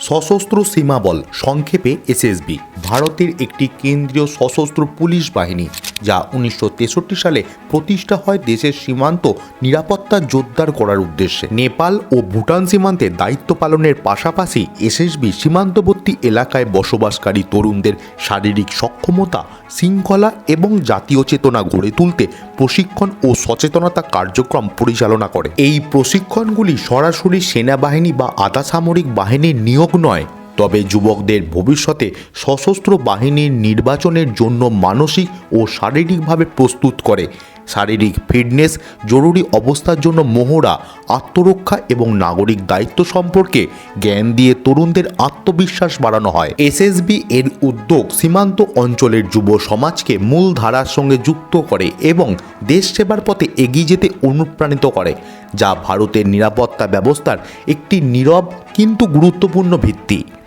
সশস্ত্র সীমা বল, সংক্ষেপে এসএসবি, ভারতের একটি কেন্দ্রীয় সশস্ত্র পুলিশ বাহিনী যা 1963 সালে প্রতিষ্ঠা হয় দেশের সীমান্ত নিরাপত্তা জোরদার করার উদ্দেশ্যে। নেপাল ও ভুটান সীমান্তে দায়িত্ব পালনের পাশাপাশি এসএসবি সীমান্তবর্তী এলাকায় বসবাসকারী তরুণদের শারীরিক সক্ষমতা, শৃঙ্খলা এবং জাতীয় চেতনা গড়ে তুলতে প্রশিক্ষণ ও সচেতনতা কার্যক্রম পরিচালনা করে। এই প্রশিক্ষণগুলি সরাসরি সেনাবাহিনী বা আধা সামরিক বাহিনীর নিয়োগ নয়, তবে যুবকদের ভবিষ্যতে সশস্ত্র বাহিনীর নির্বাচনের জন্য মানসিক ও শারীরিকভাবে প্রস্তুত করে। শারীরিক ফিটনেস, জরুরি অবস্থার জন্য মহড়া, আত্মরক্ষা এবং নাগরিক দায়িত্ব সম্পর্কে জ্ঞান দিয়ে তরুণদের আত্মবিশ্বাস বাড়ানো হয়। এসএসবি এর উদ্যোগ সীমান্ত অঞ্চলের যুব সমাজকে মূল ধারার সঙ্গে যুক্ত করে এবং দেশ সেবার পথে এগিয়ে যেতে অনুপ্রাণিত করে, যা ভারতের নিরাপত্তা ব্যবস্থার একটি নীরব কিন্তু গুরুত্বপূর্ণ ভিত্তি।